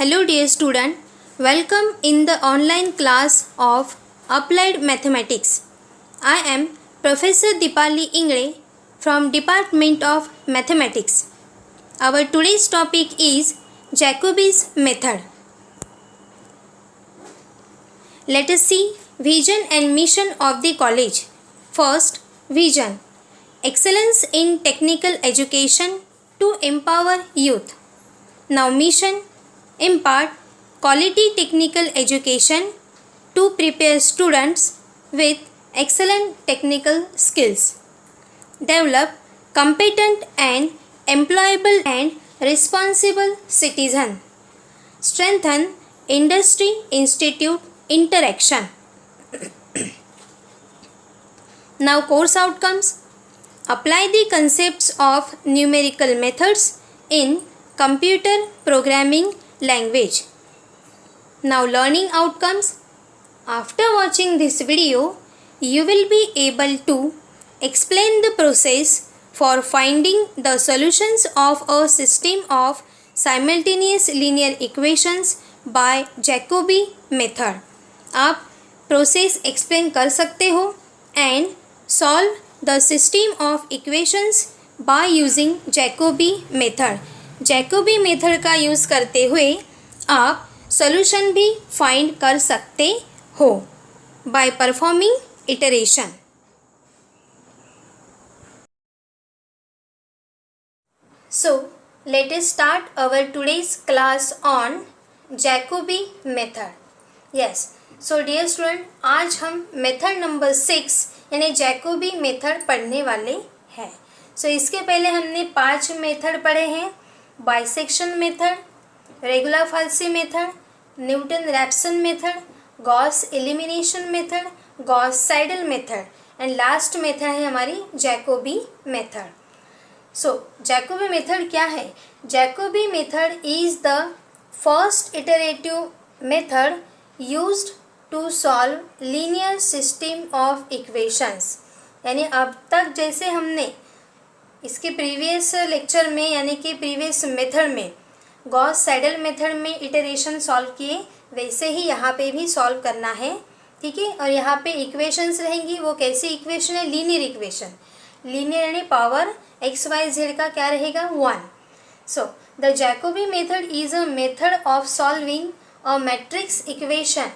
Hello dear student, welcome in the online class of Applied Mathematics. I am Professor Dipali Ingre from Department of Mathematics. Our today's topic is Jacobi's method. Let us see vision and mission of the college. First, vision. Excellence in technical education to empower youth. Now mission. Impart quality technical education to prepare students with excellent technical skills. Develop competent and employable and responsible citizen. Strengthen industry institute interaction. Now course outcomes. Apply the concepts of numerical methods in computer programming language. Now learning outcomes. After watching this video, you will be able to explain the process for finding the solutions of a system of simultaneous linear equations by Jacobi method. आप process explain कर सकते हो and solve the system of equations by using Jacobi method. Jacobi method का use करते हुए आप solution भी find कर सकते हो by performing iteration. So let us start our today's class on Jacobi method. Yes, so dear student, आज हम मेथड नंबर 6 यानी जैकोबी मेथड पढ़ने वाले हैं. सो इसके पहले हमने 5 मेथड पढ़े हैं. Bisection method, regular falsi method, Newton Raphson method, Gauss elimination method, Gauss Seidel method and last method है हमारी Jacobi method. So Jacobi method क्या है? Jacobi method is the first iterative method used to solve linear system of equations. यानी अब तक जैसे हमने इसके प्रीवियस लेक्चर में यानी कि प्रीवियस मेथड में गॉस साइडल मेथड में इटरेशन सॉल्व किए, वैसे ही यहाँ पे भी सॉल्व करना है. ठीक है. और यहाँ पे इक्वेशंस रहेंगी. वो कैसी इक्वेशन है? Linear equation. लीनियर यानी पावर एक्स वाई जेड का क्या रहेगा? 1. So the Jacobi method is a method of solving a matrix equation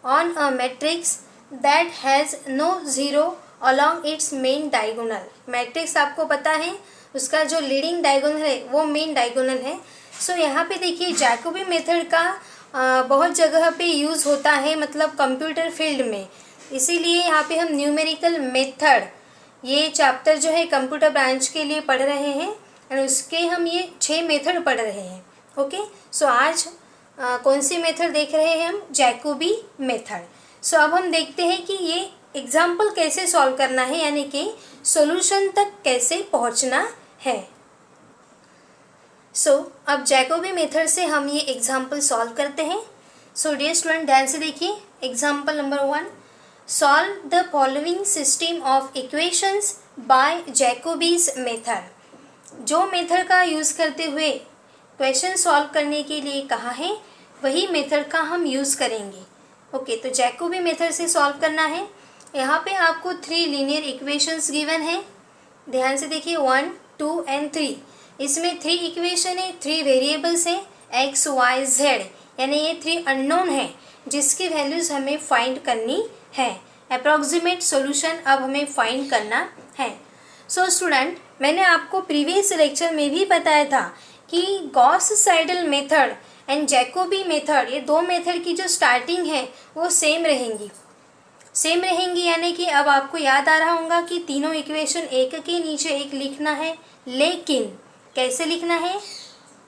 on a matrix that has no zero along its main diagonal. Matrix आपको पता है उसका जो leading diagonal है वो मेन डायगोनल है. सो यहाँ पे देखिए जैकोबी मेथड का बहुत जगह पे यूज़ होता है, मतलब कंप्यूटर फील्ड में. इसीलिए यहाँ पे हम न्यूमेरिकल मेथड ये चैप्टर जो है कंप्यूटर ब्रांच के लिए पढ़ रहे हैं और उसके हम ये 6 मेथड पढ़ रहे हैं. ओके. सो आज कौन सी मेथड देख रहे हैं हम? Jacobi method. सो अब हम देखते हैं कि ये एग्जाम्पल कैसे सॉल्व करना है, यानी कि सॉल्यूशन तक कैसे पहुंचना है. सो अब जैकोबी मेथड से हम ये एग्जाम्पल सॉल्व करते हैं. सो डियर स्टूडेंट ध्यान से देखिए. Example number 1, solve the following system of equations by Jacobi's method. जो मेथड का यूज़ करते हुए क्वेश्चन सॉल्व करने के लिए कहा है वही मेथड का हम यूज़ करेंगे. ओके. तो जैकोबी मेथड से सॉल्व करना है. यहाँ पे आपको 3 लीनियर इक्वेशंस गिवन है. ध्यान से देखिए 1, 2 एंड 3. इसमें 3 इक्वेशन है, 3 वेरिएबल्स हैं एक्स वाई जेड, यानी ये 3 अननोन है जिसकी वैल्यूज़ हमें फाइंड करनी है. अप्रॉक्सीमेट सॉल्यूशन अब हमें फाइंड करना है. सो स्टूडेंट मैंने आपको प्रीवियस लेक्चर में भी बताया था कि Gauss Seidel method and Jacobi method ये 2 मेथड की जो स्टार्टिंग है वो सेम रहेंगी. यानी कि अब आपको याद आ रहा होगा कि तीनों इक्वेशन एक के नीचे एक लिखना है, लेकिन कैसे लिखना है?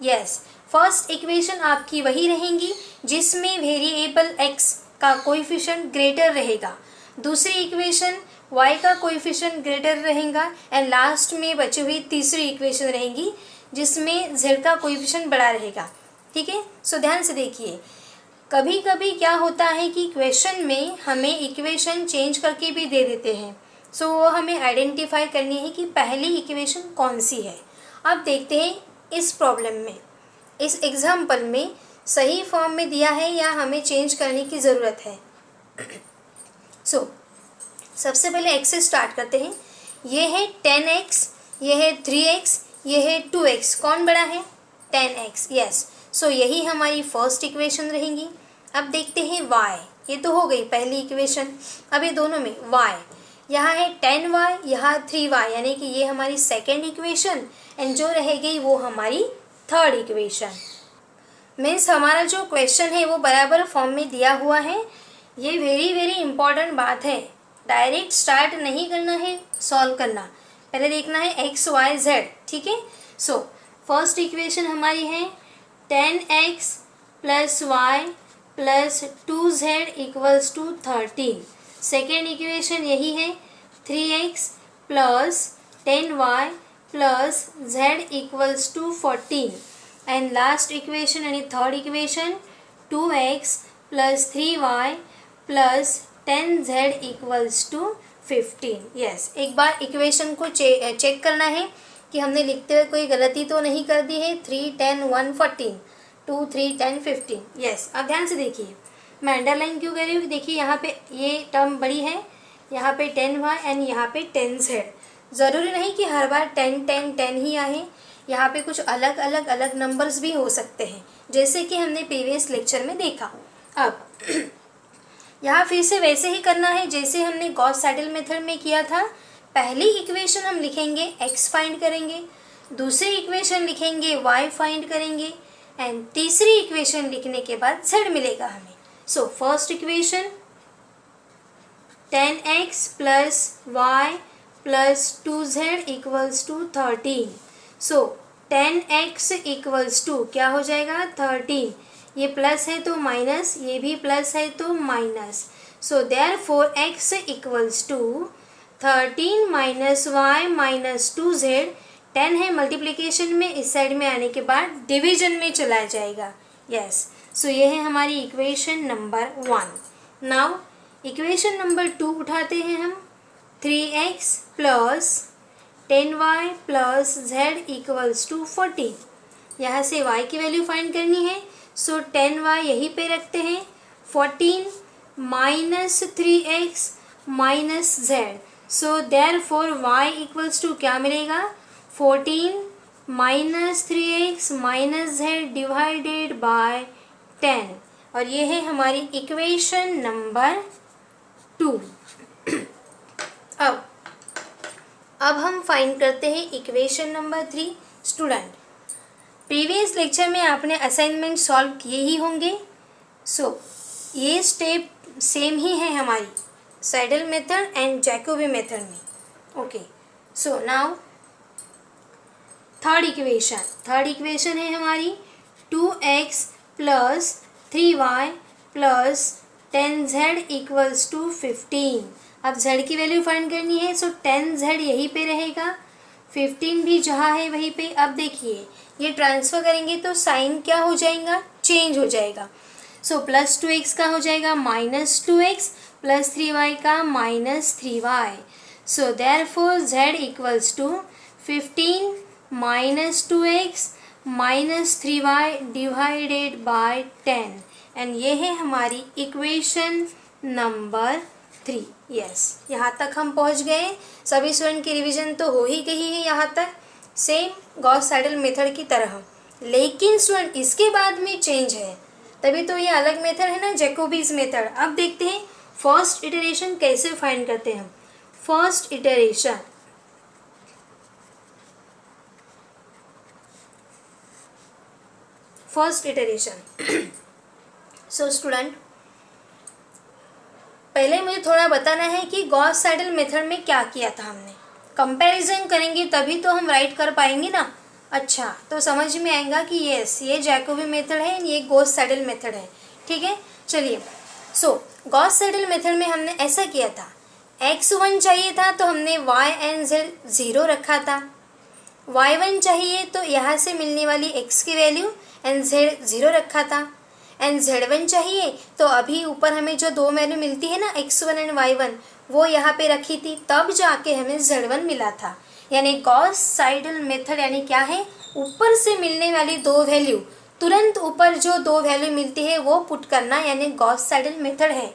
यस, फर्स्ट इक्वेशन आपकी वही रहेंगी जिसमें वेरिएबल x का कोएफिशिएंट ग्रेटर रहेगा, दूसरी इक्वेशन y का कोएफिशिएंट ग्रेटर रहेगा एंड लास्ट में बची हुई तीसरी इक्वेशन रहेंगी जिसमें z का कोएफिशिएंट बड़ा रहेगा. ठीक है. सो ध्यान से देखिए, कभी कभी क्या होता है कि क्वेश्चन में हमें इक्वेशन चेंज करके भी दे देते हैं. सो वो हमें आइडेंटिफाई करनी है कि पहली इक्वेशन कौन सी है. अब देखते हैं इस प्रॉब्लम में, इस एग्जाम्पल में सही फॉर्म में दिया है या हमें चेंज करने की ज़रूरत है। सबसे पहले x से स्टार्ट करते हैं। ये है 10x, ये है 3x, ये है 2x। कौन बड़ा है? 10x। यस, सो यही हमारी फर्स्ट इक्वेशन रहेंगी। अब देखते हैं y। ये तो हो गई पहली इक्वेशन। अब ये दोनों में y, यहाँ है 10y, यहाँ 3y, यानी कि ये हमारी सेकेंड इक्वेशन एंड जो रह गई वो हमारी थर्ड इक्वेशन। मीन्स हमारा जो क्वेश्चन है वो बराबर फॉर्म में दिया हुआ है। ये वेरी वेरी इंपॉर्टेंट बात है। डायरेक्ट स्टार्ट नहीं करना है सॉल्व करना, पहले देखना है x y z। ठीक है, सो फर्स्ट इक्वेशन हमारी है 10x plus y plus 2z equals to 13। Second equation यही है 3x plus 10y plus z equals to 14 and last equation यानी third equation 2x plus 3y plus 10z equals to 15। Yes, एक बार equation को check करना है कि हमने लिखते हुए कोई गलती तो नहीं कर दी है। 3 10 1 14, 2 3 10 15। यस, अब ध्यान से देखिए, मैं अंडरलाइन क्यों कर रही हूँ? देखिए यहाँ पे ये टर्म बड़ी है, यहाँ पे 10y एंड यहाँ पे 10z। ज़रूरी नहीं कि हर बार 10 10 10 ही आए, यहाँ पे कुछ अलग अलग नंबर्स भी हो सकते हैं, जैसे कि हमने प्रीवियस लेक्चर में देखा। अब यहाँ फिर से वैसे ही करना है जैसे हमने गॉस सैडल मेथड में किया था। पहली इक्वेशन हम लिखेंगे x फाइंड करेंगे, दूसरी इक्वेशन लिखेंगे y फाइंड करेंगे एंड तीसरी इक्वेशन लिखने के बाद z मिलेगा हमें। So first equation 10x plus y plus 2z equals to 13। So 10x equals to क्या हो जाएगा? 13। ये प्लस है तो माइनस, ये भी प्लस है तो minus. So therefore x equals to 13 minus y minus 2z। 10 है मल्टीप्लिकेशन में, इस साइड में आने के बाद डिवीजन में चला जाएगा। यस, सो ये है हमारी equation number 1। Now equation number 2 उठाते हैं हम। 3x plus 10y plus z equals to 14। यहाँ से y की वैल्यू फाइंड करनी है, सो 10y यहीं पे रखते हैं। 14 minus 3x minus z, so therefore y equals to क्या मिलेगा? 14 minus 3x minus z divided by 10। और ये है हमारी इक्वेशन नंबर 2। अब हम फाइंड करते हैं equation number 3। Student, previous lecture में आपने असाइनमेंट सॉल्व किए ही होंगे। सो ये स्टेप सेम ही है हमारी Seidel method and Jacobi method में। Okay, so now third equation है हमारी 2x plus 3y plus 10z equals to 15। अब z की वैल्यू फाइंड करनी है, सो 10z यहीं पे रहेगा, 15 भी जहाँ है वहीं पे। अब देखिए ये ट्रांसफ़र करेंगे तो साइन क्या हो जाएगा? चेंज हो जाएगा। सो प्लस 2x का हो जाएगा माइनस 2x प्लस 3y का minus 3y। So therefore z equals to 15 minus 2x minus 3y divided by 10 and ये है हमारी इक्वेशन नंबर 3। यस, यहाँ तक हम पहुँच गए। सभी स्टूडेंट की रिवीजन तो हो ही गई है यहाँ तक, सेम गॉस सैडल मेथड की तरह। लेकिन स्टूडेंट इसके बाद में चेंज है, तभी तो ये अलग मेथड है ना, जैकोबीज मेथड। अब देखते हैं फर्स्ट इटरेशन कैसे फाइंड करते हैं हम। फर्स्ट इटरेशन सो स्टूडेंट, पहले मुझे थोड़ा बताना है कि गॉस सैडल मेथड में क्या किया था हमने। कंपैरिजन करेंगे तभी तो हम राइट कर पाएंगे ना। अच्छा, तो समझ में आएगा कि यस ये जैकोबी मेथड है, ये गॉस सैडल मेथड है। ठीक है, चलिए। सो गॉस सैडल मेथड में हमने ऐसा किया था, x1 चाहिए था तो हमने y एंड z 0 रखा था, y1 चाहिए तो यहाँ से मिलने वाली x की वैल्यू एंड z 0 रखा था, एंड z1 चाहिए तो अभी ऊपर हमें जो दो वैल्यू मिलती है ना x1 एंड y1 वो यहाँ पे रखी थी, तब जाके हमें z1 मिला था। यानी गॉस सैडल मेथड यानी क्या है? ऊपर से मिलने वाली दो वैल्यू तुरंत ऊपर जो दो वैल्यू मिलती है वो पुट करना, यानी गॉस साइडल मेथड है।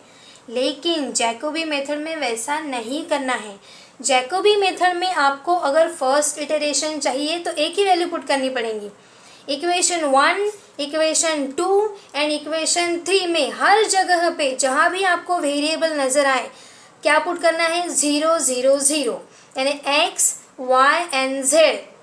लेकिन जैकोबी मेथड में वैसा नहीं करना है। जैकोबी मेथड में आपको अगर फर्स्ट इटरेशन चाहिए तो एक ही वैल्यू पुट करनी पड़ेगी। इक्वेशन 1, इक्वेशन 2 एंड इक्वेशन 3 में हर जगह पे जहाँ भी आपको वेरिएबल नज़र आए क्या पुट करना है, 0 0 0, यानी x y एंड z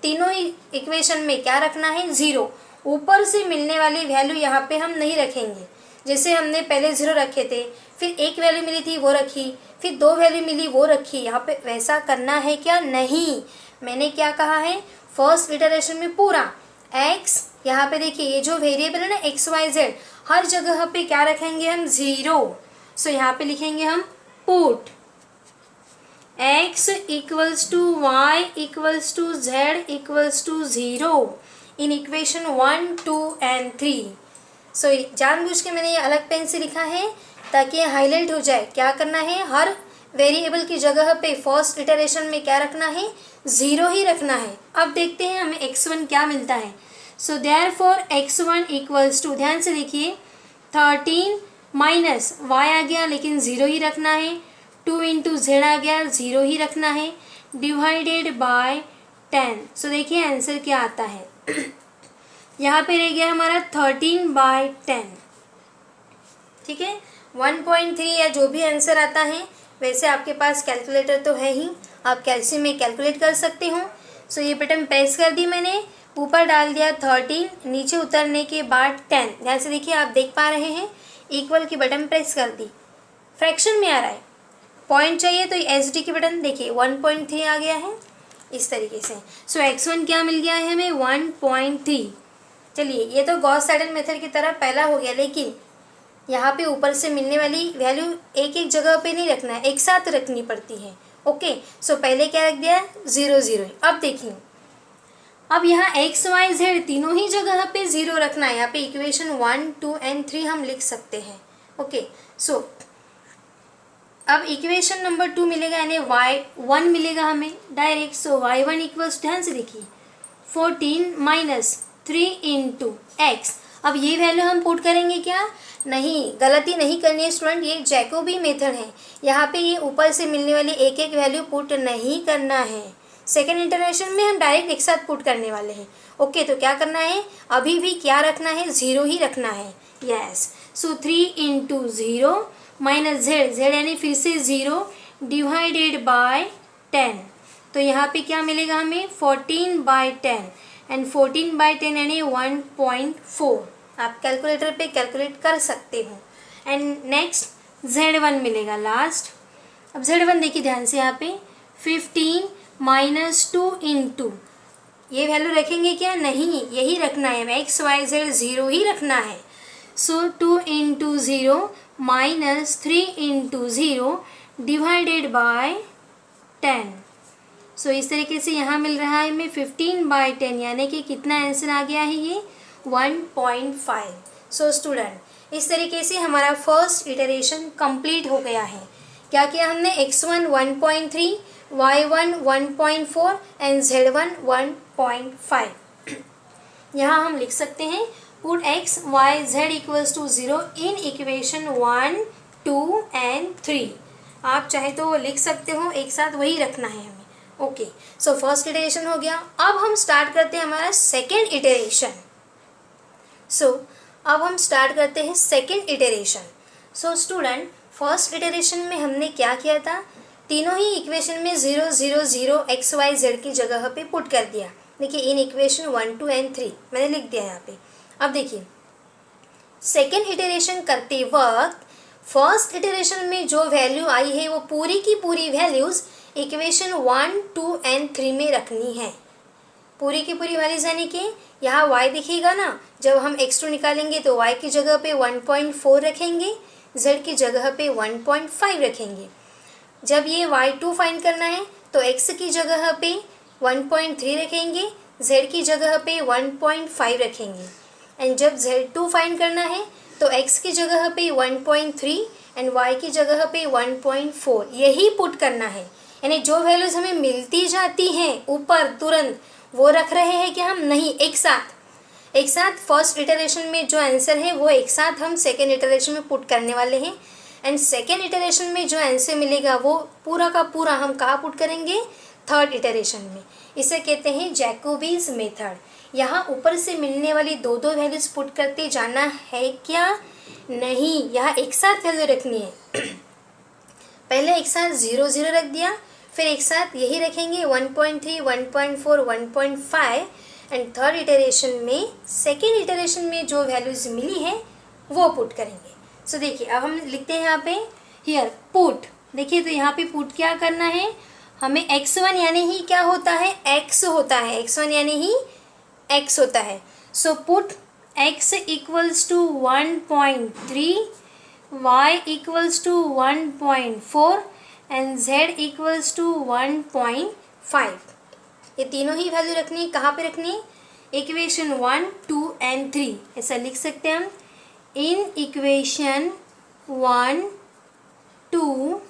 तीनों ही इक्वेशन में क्या रखना है, 0। ऊपर से मिलने वाली वैल्यू यहाँ पे हम नहीं रखेंगे। जैसे हमने पहले 0 रखे थे, फिर एक वैल्यू मिली थी वो रखी, फिर दो वैल्यू मिली वो रखी। यहाँ पे वैसा करना है क्या, नहीं। मैंने क्या कहा है, फर्स्ट इटरेशन में पूरा x, यहाँ पे देखिए ये जो वेरिएबल है ना x y z, हर जगह पे क्या रखेंगे हम, 0। सो यहाँ पे लिखेंगे हम put x equals to y equals to z equals to 0 in equation 1, 2 and 3। So जानबूझ के मैंने ये अलग पेन से लिखा है ताकि ये हाईलाइट हो जाए। क्या करना है, हर वेरिएबल की जगह पे फर्स्ट इटरेशन में क्या रखना है, 0 ही रखना है। अब देखते हैं हमें x1 क्या मिलता है। So therefore x1 equals to, ध्यान से देखिए, 13 माइनस y आ गया लेकिन 0 ही रखना है, 2 इंटू z आ गया, 0 ही रखना है, डिवाइडेड बाय 10। सो देखिए आंसर क्या आता है यहाँ पे रह गया हमारा 13/10। ठीक है, 1.3 या जो भी आंसर आता है। वैसे आपके पास कैलकुलेटर तो है ही, आप कैलसी में कैलकुलेट कर सकते हो। सो ये बटन प्रेस कर दी मैंने, ऊपर डाल दिया 13, नीचे उतरने के बाद 10। ध्यान से देखिए, आप देख पा रहे हैं, इक्वल की बटन प्रेस कर दी, फ्रैक्शन में आ रहा है। पॉइंट चाहिए तो एस डी की बटन देखिए 1.3 आ गया है इस तरीके से। सो x1 क्या मिल गया है हमें, 1.3। चलिए ये तो गॉस साइडल मेथड की तरह पहला हो गया, लेकिन यहाँ पे ऊपर से मिलने वाली वैल्यू एक एक जगह पे नहीं रखना है, एक साथ रखनी पड़ती है। ओके, सो पहले क्या रख दिया, 0 0। अब देखिए, अब यहाँ x y z तीनों ही जगह पे 0 रखना है। यहाँ पे इक्वेशन 1, 2 एंड 3 हम लिख सकते हैं। ओके, सो अब इक्वेशन नंबर 2 मिलेगा, यानी y1 मिलेगा हमें डायरेक्ट। सो y1 इक्वल्स, ध्यान से देखिए, 14 माइनस 3 इंटू एक्स। अब ये वैल्यू हम पुट करेंगे क्या, नहीं, गलती नहीं करनी है स्टूडेंट, ये जैकोबी मेथड है। यहाँ पे ये ऊपर से मिलने वाली एक एक वैल्यू पुट नहीं करना है। सेकेंड इटरेशन में हम डायरेक्ट एक साथ पुट करने वाले हैं। ओके, तो क्या करना है, अभी भी क्या रखना है, 0 ही रखना है। यस, सो 3 इंटू 0 माइनस z यानी फिर से 0 डिवाइडेड बाय 10। तो यहाँ पे क्या मिलेगा हमें, 14/10 एंड 14/10 यानी 1.4। आप कैलकुलेटर पे कैलकुलेट कर सकते हो। एंड नेक्स्ट z1 मिलेगा लास्ट। अब z1 देखिए ध्यान से, यहाँ पे 15 माइनस 2 इंटू, ये वैल्यू रखेंगे क्या, नहीं, यही रखना है, x y z 0 ही रखना है। सो 2 into 0 minus 3 into 0 divided by 10। सो इस तरीके से यहाँ मिल रहा है हमें 15/10, यानी कि कितना आंसर आ गया है ये, 1.5। सो स्टूडेंट, इस तरीके से हमारा फर्स्ट इटरेशन कंप्लीट हो गया है। क्या किया हमने, x1 1.3, y1 1.4 एंड z1 1.5। यहाँ हम लिख सकते हैं put x y z equals to 0 in equation 1, 2 and 3। आप चाहे तो लिख सकते हो, एक साथ वही रखना है हमें। ओके, सो फर्स्ट इटरेशन हो गया। अब हम स्टार्ट करते हैं हमारा सेकेंड इटरेशन। सो अब हम स्टार्ट करते हैं second iteration. So student, first iteration में हमने क्या किया था, तीनों ही इक्वेशन में 0 0 0 x y z की जगह पे पुट कर दिया। देखिए इन इक्वेशन 1, 2 एंड 3 मैंने लिख दिया यहाँ पे। अब देखिए सेकेंड इटरेशन करते वक्त फर्स्ट इटरेशन में जो वैल्यू आई है वो पूरी की पूरी वैल्यूज़ इक्वेशन 1, 2 एंड 3 में रखनी है। पूरी की पूरी वैल्यूज, यानी कि यहाँ y दिखेगा ना, जब हम x2 निकालेंगे तो y की जगह पे 1.4 रखेंगे, z की जगह पे 1.5 रखेंगे। जब ये y2 फाइंड करना है तो x की जगह पे 1.3 रखेंगे, z की जगह पे 1.5 रखेंगे। एंड जब z2 फाइंड करना है तो x की जगह पे 1.3 एंड y की जगह पे 1.4, यही पुट करना है। यानी जो वैल्यूज़ हमें मिलती जाती हैं ऊपर तुरंत, वो रख रहे हैं कि हम नहीं, एक साथ। एक साथ फर्स्ट इटरेशन में जो आंसर है वो एक साथ हम सेकेंड इटरेशन में पुट करने वाले हैं, एंड सेकेंड इटरेशन में जो आंसर मिलेगा वो पूरा का पूरा हम कहाँ पुट करेंगे, थर्ड इटरेशन में। इसे कहते हैं जैकोबीज मेथड। यहाँ ऊपर से मिलने वाली दो दो वैल्यूज पुट करते जाना है क्या, नहीं, यहाँ एक साथ वैल्यू रखनी है। पहले एक साथ 0 0 रख दिया, फिर एक साथ यही रखेंगे 1.3 1.4 1.5, एंड थर्ड इटरेशन में सेकेंड इटरेशन में जो वैल्यूज मिली है वो पुट करेंगे। सो देखिए अब हम लिखते हैं यहाँ पे हियर पुट। देखिए तो यहाँ पे पुट क्या करना है, हमें x1 यानी ही क्या होता है, x होता है, x1 यानी ही x होता है। So put x equals to 1.3, y equals to 1.4 and z equals to 1.5। ये तीनों ही वैल्यू रखनी है, कहाँ पे रखनी है, इक्वेशन 1 2 एंड 3 ऐसा लिख सकते हैं हम। इन इक्वेशन 1 2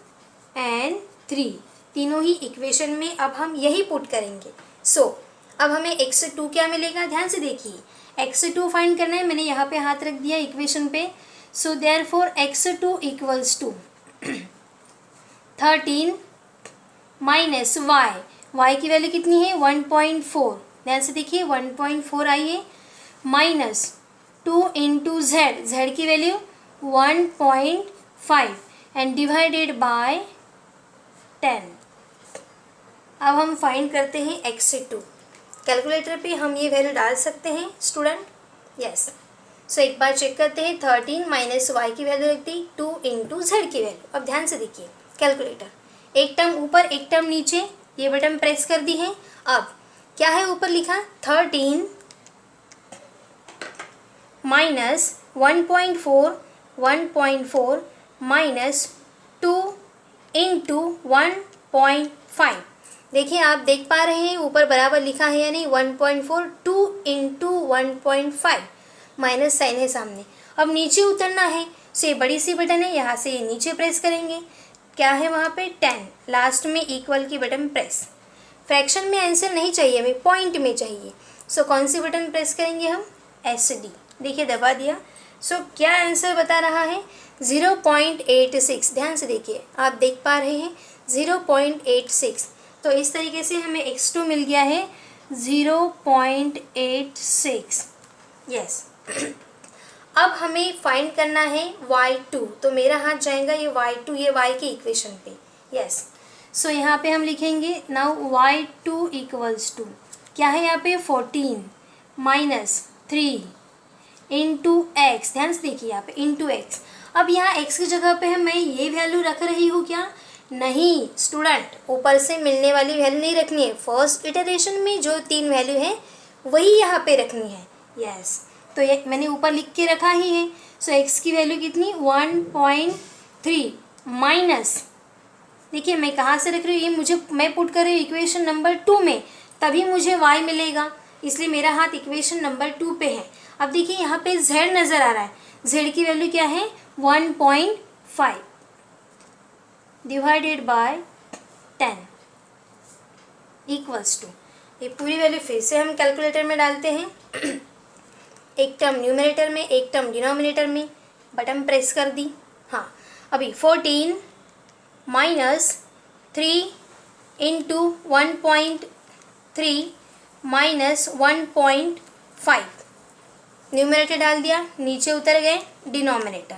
एंड 3 तीनों ही इक्वेशन में अब हम यही पुट करेंगे। सो अब हमें x2 क्या मिलेगा, ध्यान से देखिए, x2 फाइंड करना है, मैंने यहाँ पे हाथ रख दिया इक्वेशन पे। So therefore x2 equals to 13 minus y की वैल्यू कितनी है 1.4, ध्यान से देखिए 1.4 आई है, माइनस 2 इंटू z की वैल्यू 1.5 एंड डिवाइडेड बाय 10। अब हम फाइंड करते हैं x2। कैलकुलेटर पे हम ये वैल्यू डाल सकते हैं स्टूडेंट, यस। सो एक बार चेक करते हैं, 13 माइनस y की वैल्यू रख दी, 2 इंटू z की वैल्यू। अब ध्यान से देखिए कैलकुलेटर, एक टर्म ऊपर एक टर्म नीचे, ये बटन प्रेस कर दी है। अब क्या है ऊपर लिखा, 13 माइनस 1.4 माइनस 2 इंटू 1.5। देखिए आप देख पा रहे हैं ऊपर बराबर लिखा है या नहीं, 1.4 2 इंटू 1.5, माइनस साइन है सामने। अब नीचे उतरना है, सो ये बड़ी सी बटन है, यहाँ से ये नीचे प्रेस करेंगे, क्या है वहाँ पे 10, लास्ट में इक्वल की बटन प्रेस। फ्रैक्शन में आंसर नहीं चाहिए हमें, पॉइंट में चाहिए। सो कौन सी बटन प्रेस करेंगे हम, SD, देखिए दबा दिया। सो क्या आंसर बता रहा है 0.86। ध्यान से देखिए, आप देख पा रहे हैं 0.86। तो इस तरीके से हमें x2 मिल गया है 0.86, यस। अब हमें फाइंड करना है y2, तो मेरा हाथ जाएगा ये y2, ये y की इक्वेशन पे, यस। सो यहाँ पे हम लिखेंगे नाउ y2 इक्वल्स टू क्या है यहाँ पे 14 माइनस 3 इंटू एक्स, ध्यान से देखिए यहाँ पे इंटू एक्स। अब यहाँ x की जगह पे मैं ये वैल्यू रख रही हूँ क्या, नहीं स्टूडेंट, ऊपर से मिलने वाली वैल्यू नहीं रखनी है, फर्स्ट इटरेशन में जो 3 वैल्यू है वही यहाँ पे रखनी है, यस। तो ये मैंने ऊपर लिख के रखा ही है। सो x की वैल्यू कितनी 1.3 माइनस, देखिए मैं कहाँ से रख रही हूँ, ये मैं पुट कर रही हूँ इक्वेशन नंबर 2 में, तभी मुझे y मिलेगा, इसलिए मेरा हाथ इक्वेशन नंबर 2 पे है। अब देखिए यहाँ पे z नज़र आ रहा है, z की वैल्यू क्या है 1.5 डिवाइडेड बाय 10 इक्वल्स टू, ये पूरी वैल्यू फिर से हम कैलकुलेटर में डालते हैं। एक टर्म न्यूमरेटर में, एक टर्म डिनोमिनेटर में, बटन प्रेस कर दी। हाँ अभी 14 माइनस 3 इंटू 1.3 माइनस 1.5, न्यूमरेटर डाल दिया, नीचे उतर गए डिनोमिनेटर,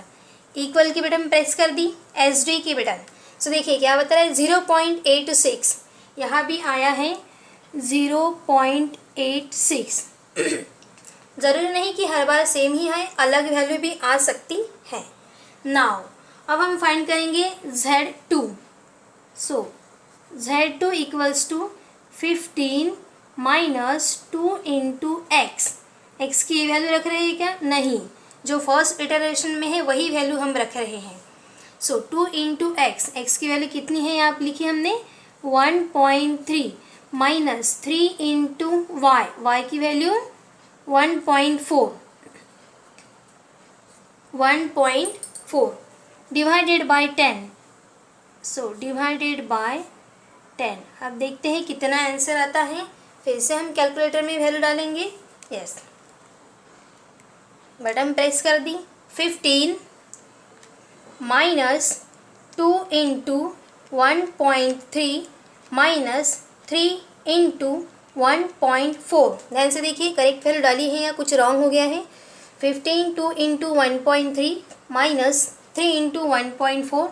इक्वल की बटन प्रेस कर दी, SD की बटन। सो देखिए क्या बता रहा है 0.86, यहाँ भी आया है 0.86। ज़रूरी नहीं कि हर बार सेम ही है, अलग वैल्यू भी आ सकती है। नाउ अब हम फाइंड करेंगे Z2। So Z2 equals to 15 minus 2 into X. X की वैल्यू रख रहे हैं क्या, नहीं, जो फर्स्ट इटरेशन में है वही वैल्यू हम रख रहे हैं। सो 2 इंटू एक्स, एक्स की वैल्यू कितनी है यहाँ लिखी हमने 1.3 माइनस 3 इंटू वाई, वाई की value 1.4 divided by 10। So divided by 10। अब देखते हैं कितना आंसर आता है, फिर से हम कैलकुलेटर में वैल्यू डालेंगे, यस। बटन प्रेस कर दी। 15 माइनस 2 इंटू 1.3 माइनस 3 इंटू 1.4। ध्यान से देखिए करेक्ट वैल्यू डाली है या कुछ रॉन्ग हो गया है। 15 2 into 1.3 minus 3 into 1.4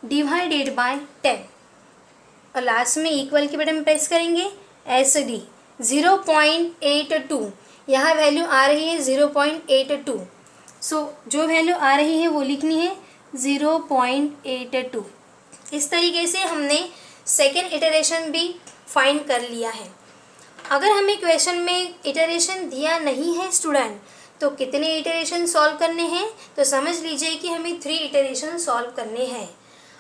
divided by 10 और लास्ट में इक्वल के बटन प्रेस करेंगे। एस डी 0.82 यहाँ वैल्यू आ रही है 0.82। सो जो वैल्यू आ रही है वो लिखनी है 0.82। इस तरीके से हमने सेकेंड इटरेशन भी फाइंड कर लिया है। अगर हमें क्वेश्चन में इटरेशन दिया नहीं है स्टूडेंट तो कितने इटरेशन सॉल्व करने हैं, तो समझ लीजिए कि हमें 3 इटरेशन सॉल्व करने हैं।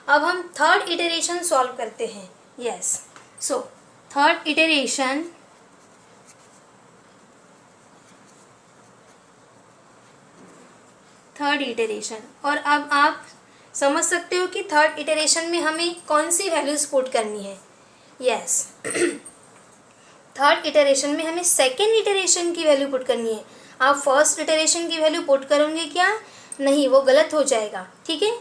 अब हम थर्ड इटरेशन सॉल्व करते हैं। यस, सो थर्ड इटरेशन और अब आप समझ सकते हो कि थर्ड इटरेशन में हमें कौन सी वैल्यूज पुट करनी है। यस थर्ड इटरेशन में हमें सेकेंड इटरेशन की वैल्यू पुट करनी है। आप फर्स्ट इटरेशन की वैल्यू पुट करोगे क्या? नहीं, वो गलत हो जाएगा। ठीक है,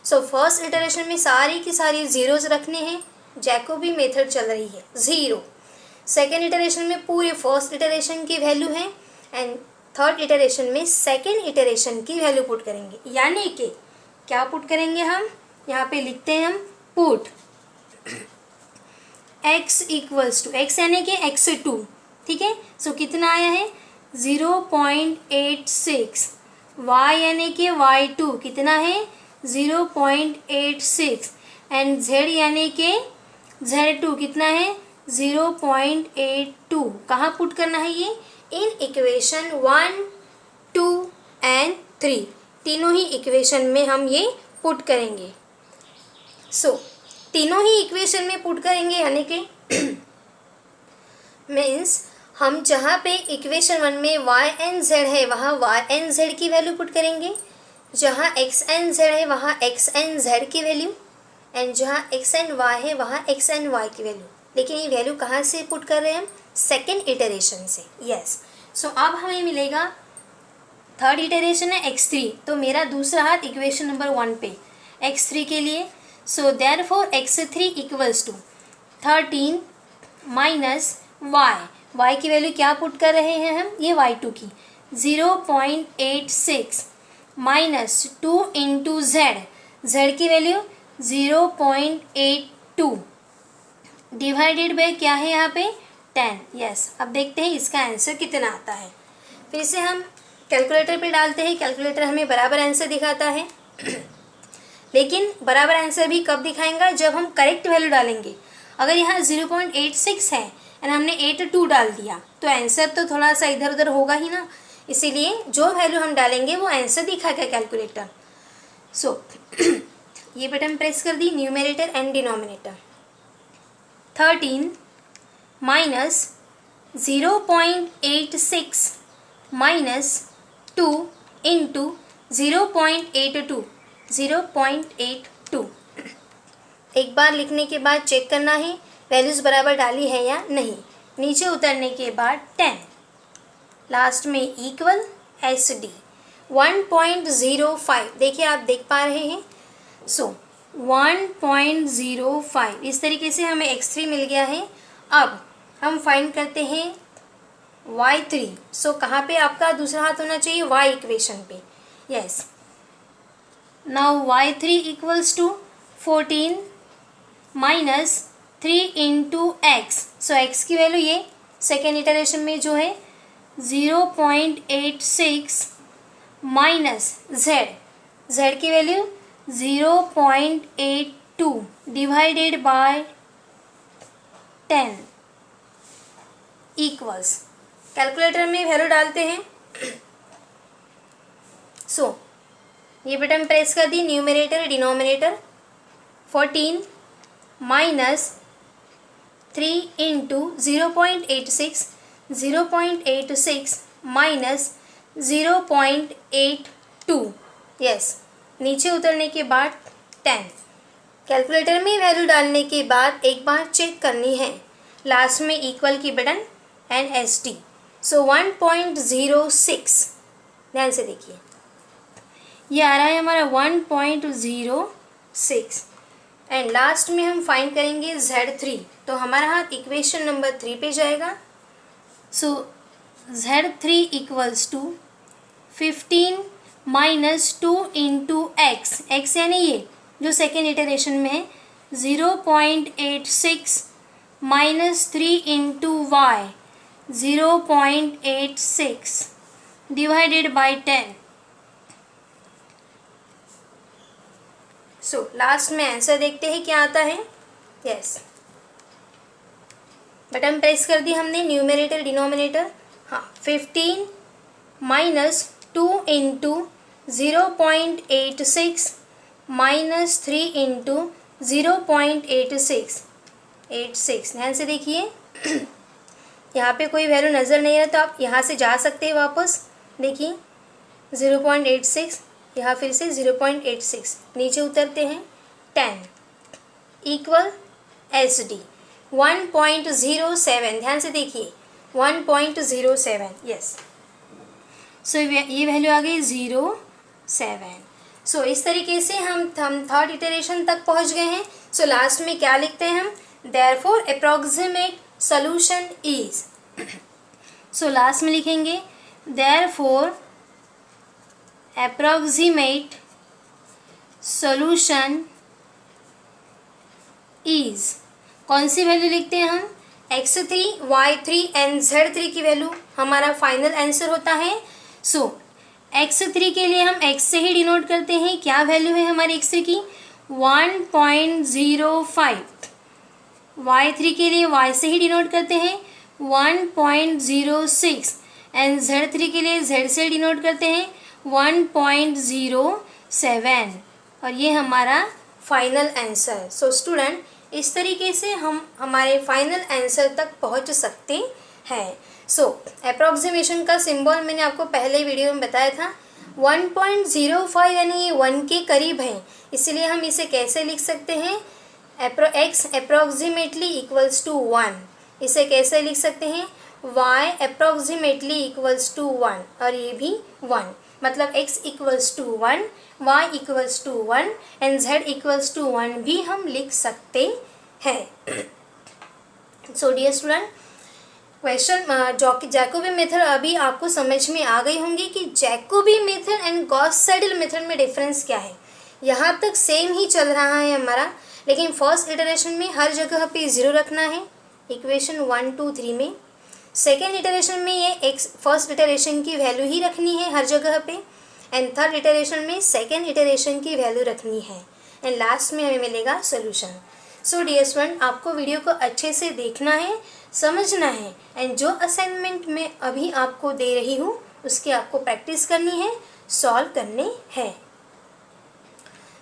सो फर्स्ट इटरेशन में सारी की सारी जीरोस रखने हैं। जैकोबी मेथड चल रही है 0। सेकेंड इटरेशन में पूरे फर्स्ट इटरेशन की वैल्यू है एंड थर्ड इटरेशन में सेकेंड इटरेशन की वैल्यू पुट करेंगे। यानी कि क्या पुट करेंगे हम? यहाँ पे लिखते हैं हम put x equals to x यानी कि x2। ठीक है, सो कितना आया है 0.86। y यानी कि y2 कितना है 0.86 एंड z यानी कि z2 कितना है 0.82। कहाँ पुट करना है ये? इन इक्वेशन 1, 2 एंड 3 तीनों ही इक्वेशन में हम ये पुट करेंगे। सो तीनों ही इक्वेशन में पुट करेंगे यानी कि मीन्स हम जहाँ पे इक्वेशन 1 में y एंड z है वहाँ y एंड z की वैल्यू पुट करेंगे, जहाँ x एंड z है वहाँ x एंड z की वैल्यू एंड जहाँ x एंड y है वहाँ x एंड y की वैल्यू। लेकिन ये वैल्यू कहाँ से पुट कर रहे हैं हम? सेकेंड इटरेशन से। यस, सो अब हमें मिलेगा थर्ड इटरेशन है x3, तो मेरा दूसरा हाथ इक्वेशन नंबर 1 पे x3 के लिए। So therefore x3 equals to 13 minus y की वैल्यू क्या पुट कर रहे हैं हम? ये y2 की 0.86 माइनस 2 इंटू z की वैल्यू 0.82 डिवाइडेड बाय क्या है यहाँ पे 10। यस, अब देखते हैं इसका आंसर कितना आता है। फिर से हम कैलकुलेटर पे डालते हैं। कैलकुलेटर हमें बराबर आंसर दिखाता है लेकिन बराबर आंसर भी कब दिखाएगा? जब हम करेक्ट वैल्यू डालेंगे। अगर यहाँ 0.86 है एंड हमने 82 डाल दिया तो आंसर तो थोड़ा सा इधर उधर होगा ही ना, इसीलिए जो वैल्यू हम डालेंगे वो आंसर दिखाएगा कैलकुलेटर। सो ये बटन प्रेस कर दी, numerator and denominator. 13 minus 0.86 minus 2 into 0.82 0.82। एक बार लिखने के बाद चेक करना है वैल्यूज़ बराबर डाली है या नहीं। नीचे उतरने के बाद 10, लास्ट में इक्वल एस डी 1.05। देखिए आप देख पा रहे हैं। सो 1.05 इस तरीके से हमें x3 मिल गया है। अब हम फाइंड करते हैं y3। सो कहाँ पे आपका दूसरा हाथ होना चाहिए? y इक्वेशन पे। Yes, now y3 equals to 14 minus 3 into X. So x की वैल्यू ये सेकेंड इटरेशन में जो है 0.86 माइनस z की value 0.82 divided by 10 equals. Calculator में वैल्यू डालते हैं। सो ये बटन प्रेस कर दी, numerator denominator 14 minus 3 into 0.86 minus 0.82। Yes, नीचे उतरने के बाद 10। कैलकुलेटर में वैल्यू डालने के बाद एक बार चेक करनी है, लास्ट में इक्वल की बटन एंड एस टी। सो 1.06 ध्यान से देखिए, ये आ रहा है हमारा 1.06 एंड लास्ट में हम फाइंड करेंगे Z3, तो हमारा हाथ इक्वेशन नंबर 3 पे जाएगा। So Z3 equals to 15 minus 2 into X, X यानी ये जो सेकेंड इटरेशन में है, 0.86 minus 3 into Y, 0.86 divided by 10। So last में आंसर देखते हैं क्या आता है। यस, बटन प्रेस कर दी हमने, न्यूमरेटर डिनोमिनेटर, हाँ 15 माइनस 2 इंटू 0.86 माइनस 3 इंटू 0.86, ध्यान से देखिए यहाँ पे कोई वैल्यू नज़र नहीं है तो आप यहाँ से जा सकते हैं वापस, देखिए 0.86, यहाँ फिर से 0.86, नीचे उतरते हैं 10 इक्वल SD 1.07, ध्यान से देखिए 1.07, यस। सो ये वैल्यू आ गई 0.7। सो इस तरीके से हम थर्ड इटरेशन तक पहुंच गए हैं। सो लास्ट में क्या लिखते हैं हम, therefore approximate solution is, so last में लिखेंगे देयरफॉर अप्रॉक्सीमेट सॉल्यूशन इज, कौन सी वैल्यू लिखते हैं हम, x3, y3 एंड z3 की वैल्यू हमारा फाइनल आंसर होता है। सो x3 के लिए हम x से ही डिनोट करते हैं, क्या वैल्यू है हमारी x3 की 1.05, y3 के लिए y से ही डिनोट करते हैं 1.06 एंड z3 के लिए z से डिनोट करते हैं 1.07 और ये हमारा फाइनल आंसर। सो स्टूडेंट, इस तरीके से हम हमारे फाइनल आंसर तक पहुंच सकते हैं। सो अप्रॉक्सीमेशन का सिंबल मैंने आपको पहले वीडियो में बताया था, 1.05 यानी ये 1 के करीब है, इसलिए हम इसे कैसे लिख सकते हैं, x अप्रॉक्सीमेटली इक्वल्स टू 1, इसे कैसे लिख सकते हैं, y अप्रॉक्सीमेटली इक्वल्स टू 1 और ये भी 1, मतलब x equals to 1, y equals to 1 and z equals to 1 भी हम लिख सकते हैं। So dear student, question Jacobi method अभी आपको समझ में आ गई होंगी कि Jacobi method and Gauss Seidel method में डिफरेंस क्या है। यहाँ तक सेम ही चल रहा है हमारा, लेकिन फर्स्ट इटरेशन में हर जगह पे 0 रखना है इक्वेशन 1, 2, 3 में। सेकेंड इटरेशन में ये एक्स फर्स्ट इटरेशन की वैल्यू ही रखनी है हर जगह पे, एंड थर्ड इटरेशन में सेकेंड इटरेशन की वैल्यू रखनी है, एंड लास्ट में हमें मिलेगा सोल्यूशन। सो डियर स्टूडेंट, आपको वीडियो को अच्छे से देखना है, समझना है, एंड जो असाइनमेंट मैं अभी आपको दे रही हूँ उसकी आपको प्रैक्टिस करनी है, सॉल्व करने हैं।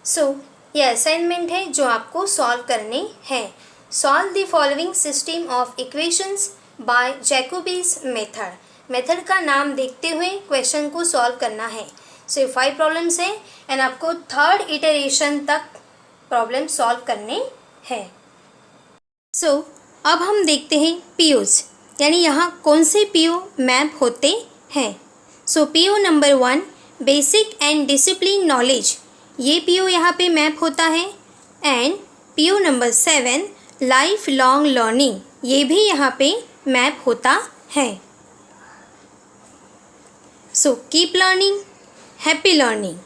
सो ये असाइनमेंट है जो आपको सॉल्व करने हैं। Solve the following system of equations by Jacobi's method. Method का नाम देखते हुए क्वेश्चन को सॉल्व करना है। सो 5 प्रॉब्लम्स हैं एंड आपको थर्ड इटरेशन तक प्रॉब्लम सॉल्व करने हैं। सो अब हम देखते हैं पीओज, यानी यहाँ कौन से पीओ मैप होते हैं। So PO number 1 basic and discipline knowledge, ये पीओ यहाँ पे मैप होता है, and PO number 7 life long learning, ये भी यहाँ पे मैप होता है। So keep learning, happy learning.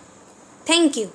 Thank you.